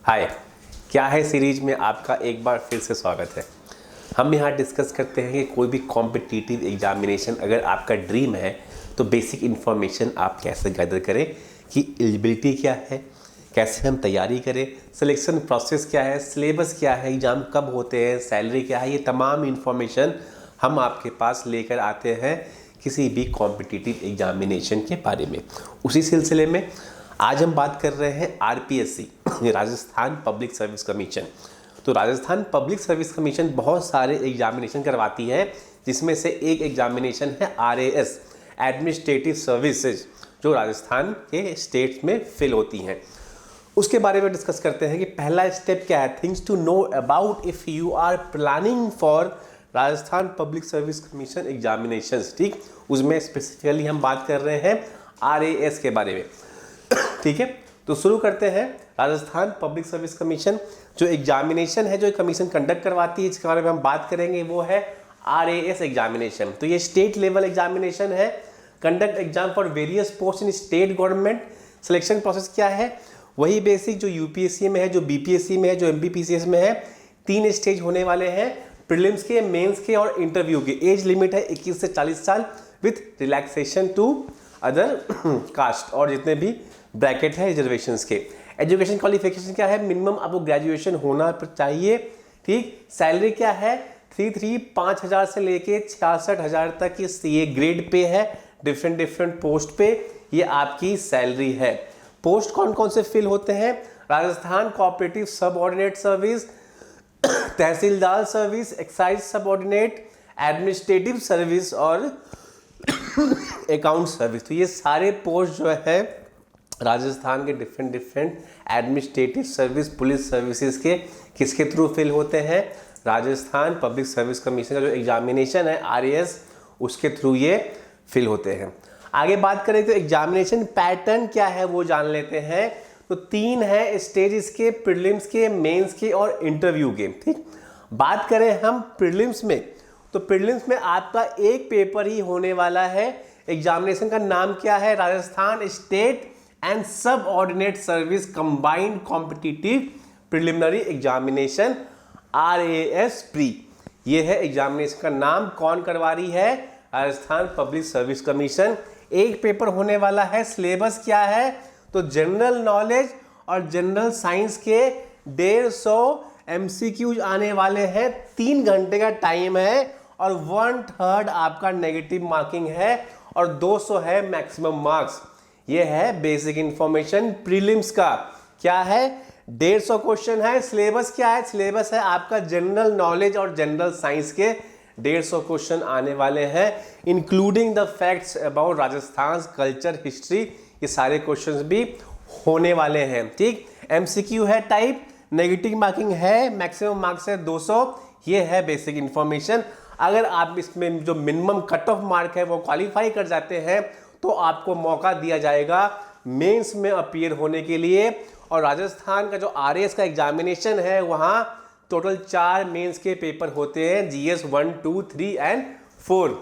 हाय, क्या है सीरीज में आपका एक बार फिर से स्वागत है। हम यहाँ डिस्कस करते हैं कि कोई भी कॉम्पिटिटिव एग्जामिनेशन अगर आपका ड्रीम है तो बेसिक इन्फॉर्मेशन आप कैसे गैदर करें कि एलिजिबिलिटी क्या है, कैसे हम तैयारी करें, सिलेक्शन प्रोसेस क्या है, सिलेबस क्या है, एग्ज़ाम कब होते हैं, सैलरी क्या है, ये तमाम इन्फॉर्मेशन हम आपके पास लेकर आते हैं किसी भी कॉम्पिटिटिव एग्जामिनेशन के बारे में। उसी सिलसिले में आज हम बात कर रहे हैं RPSC, Rajasthan public service commission. तो राजस्थान पब्लिक सर्विस कमीशन बहुत सारे एग्जामिनेशन करवाती है, जिसमें से एक एग्जामिनेशन है आरएएस, एडमिनिस्ट्रेटिव सर्विसेज, जो राजस्थान के स्टेट्स में फिल होती हैं। उसके बारे में डिस्कस करते हैं कि पहला स्टेप क्या है, things to know about if you are planning for Rajasthan public service commission examinations. ठीक, उसमें स्पेसिफिकली हम बात कर रहे हैं आरएएस के बारे में। ठीक है, तो शुरू करते हैं। राजस्थान पब्लिक सर्विस कमीशन जो एग्जामिनेशन है, जो कमीशन कंडक्ट करवाती है, इसके बारे में हम बात करेंगे, वो है आरएएस एग्जामिनेशन। तो ये स्टेट लेवल एग्जामिनेशन है, conduct exam for various post in state government. Selection process क्या है, वही बेसिक जो यूपीएससी में है, जो बीपीएससी में है, जो एमपीपीसीएस में है। 3 स्टेज होने वाले हैं, प्रीलिम्स के, मेंस के और इंटरव्यू के। एज लिमिट है 21 से 40 साल with relaxation to other caste और जितने भी ब्रैकेट है रिजर्वेशंस के। एजुकेशन क्वालिफिकेशन क्या है, मिनिमम आपको ग्रेजुएशन होना चाहिए। ठीक, सैलरी क्या है, 5,000 से लेके 66,000 तक ये ग्रेड पे है, डिफरेंट पोस्ट पे ये आपकी सैलरी है। पोस्ट कौन कौन से फिल होते हैं, Rajasthan cooperative subordinate service, tehsildar service, excise subordinate, administrative service और अकाउंट सर्विस। तो ये सारे पोस्ट जो है राजस्थान के different administrative service, police services के किसके थ्रू फिल होते हैं, राजस्थान पब्लिक सर्विस कमीशन का जो एग्जामिनेशन है आरएएस, उसके थ्रू ये फिल होते हैं। आगे बात करें तो एग्जामिनेशन पैटर्न क्या है वो जान लेते हैं। तो 3 है स्टेज इसके, प्रीलिम्स के, मेंस के और इंटरव्यू के। ठीक, बात करें हम प्रीलिम्स में, तो प्रीलिम्स में आपका एक पेपर ही होने वाला है। एग्जामिनेशन का नाम क्या है, राजस्थान स्टेट एंड सब ordinate service combined competitive preliminary examination RAS pre. ये है एग्जामिनेशन का नाम। कौन करवा रही है, राजस्थान पब्लिक सर्विस कमीशन। एक पेपर होने वाला है। सिलेबस क्या है, तो जनरल नॉलेज और जनरल साइंस के 150 एमसीक्यूज आने वाले हैं। 3 घंटे का टाइम है और 1/3 आपका नेगेटिव मार्किंग है और 200 है मैक्सिमम मार्क्स। ये है बेसिक इंफॉर्मेशन प्रीलिम्स का। क्या है, 150 क्वेश्चन है। सिलेबस क्या है, सिलेबस है आपका जनरल नॉलेज और जनरल साइंस के 150 क्वेश्चन आने वाले हैं, including the facts about Rajasthan culture history. ये सारे क्वेश्चंस भी होने वाले हैं। ठीक, एमसीक्यू है टाइप, नेगेटिव मार्किंग है, मैक्सिमम मार्क्स है 200। ये है बेसिक इंफॉर्मेशन। अगर आप इसमें जो मिनिमम कट ऑफ मार्क है वो क्वालिफाई कर जाते हैं तो आपको मौका दिया जाएगा मेंस में अपीयर होने के लिए। और राजस्थान का जो आरएएस का एग्जामिनेशन है, वहाँ टोटल 4 मेंस के पेपर होते हैं, जीएस 1, 2, 3 एंड 4।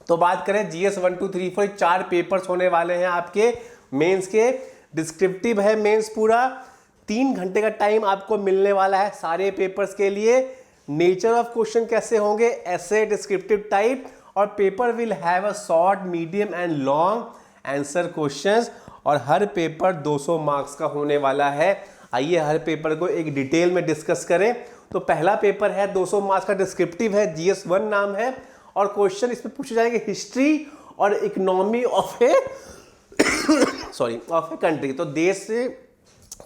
तो बात करें जीएस 1, 2, 3, 4, 4 पेपर्स होने वाले हैं आपके मेंस के। डिस्क्रिप्टिव है मेंस पूरा। 3 घंटे का टाइम आपको मिलने वाला है सारे पेपर्स के लिए। नेचर ऑफ क्वेश्चन कैसे होंगे, ऐसे डिस्क्रिप्टिव टाइप, और paper will have a short, medium and long answer questions. और हर पेपर 200 मार्क्स का होने वाला है। आइए हर पेपर को एक डिटेल में डिस्कस करें। तो पहला पेपर है 200 मार्क्स का, डिस्क्रिप्टिव है, जीएस 1 नाम है। और क्वेश्चन इसमें पूछे जाएंगे हिस्ट्री और economy of A of a country. तो देश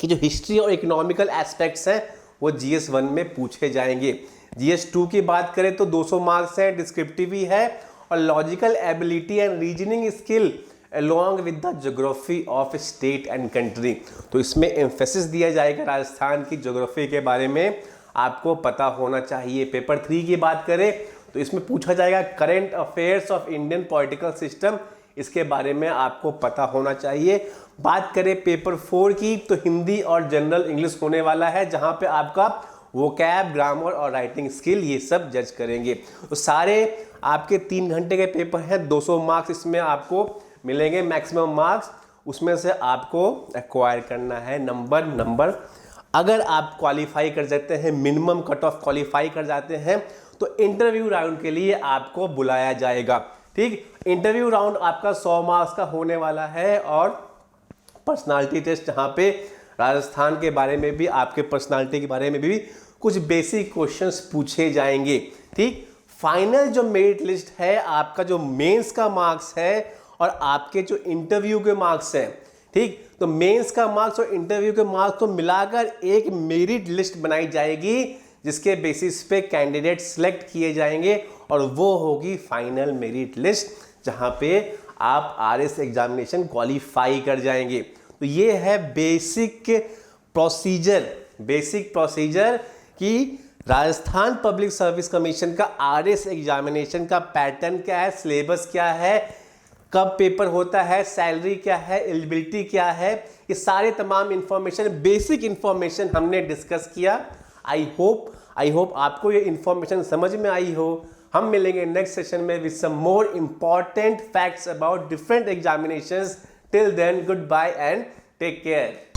की जो हिस्ट्री और इकोनॉमिकल एस्पेक्ट्स हैं वो जीएस 1 में पूछे जाएंगे। जीएस 2 की बात करें तो 200 मार्क्स है, डिस्क्रिप्टिव ही है। और logical ability and reasoning skill along with the geography of state and country। तो इसमें एम्फेसिस दिया जाएगा राजस्थान की ज्योग्राफी के बारे में, आपको पता होना चाहिए। पेपर 3 की बात करें तो इसमें पूछा जाएगा current affairs of Indian political system, इसके बारे में आपको पता होना चाहिए। बात करें पेपर 4 की तो हिंदी और जनरल इंग्लिश होने वाला है, जहां पे आपका वोकैब, ग्रामर और राइटिंग स्किल ये सब जज करेंगे। तो सारे आपके 3 घंटे के पेपर हैं, 200 मार्क्स इसमें आपको मिलेंगे मैक्सिमम मार्क्स। उसमें से आपको एक्वायर करना है नंबर। अगर आप क्वालिफाई कर जाते हैं, मिनिमम कट ऑफ क्वालिफाई कर जाते हैं, तो इंटरव्यू राउंड के लिए आपको बुलाया जाएगा। ठीक, इंटरव्यू राउंड आपका 100 मार्क्स का होने वाला है और पर्सनालिटी टेस्ट, जहाँ पे राजस्थान के बारे में भी, आपके पर्सनालिटी के बारे में भी कुछ बेसिक क्वेश्चंस पूछे जाएंगे। ठीक, फाइनल जो मेरिट लिस्ट है, आपका जो मेंस का मार्क्स है और आपके जो इंटरव्यू के मार्क्स हैं, ठीक, तो मेंस का मार्क्स और इंटरव्यू के मार्क्स को मिलाकर एक मेरिट लिस्ट बनाई जाएगी, जिसके बेसिस पे कैंडिडेट सिलेक्ट किए जाएंगे और वो होगी फाइनल मेरिट लिस्ट, जहां पे आप आरएस एग्जामिनेशन क्वालिफाई कर जाएंगे। तो ये है बेसिक प्रोसीजर कि राजस्थान पब्लिक सर्विस कमीशन का आरएस एग्जामिनेशन का पैटर्न क्या है, सिलेबस क्या है, कब पेपर होता है, सैलरी क्या है, एलिजिबिलिटी क्या है, ये सारे तमाम इंफॉर्मेशन, बेसिक इंफॉर्मेशन हमने डिस्कस किया। आई होप आपको ये इंफॉर्मेशन समझ में आई हो। हम मिलेंगे नेक्स्ट सेशन में with some more important facts about different examinations. Till then, goodbye and take care.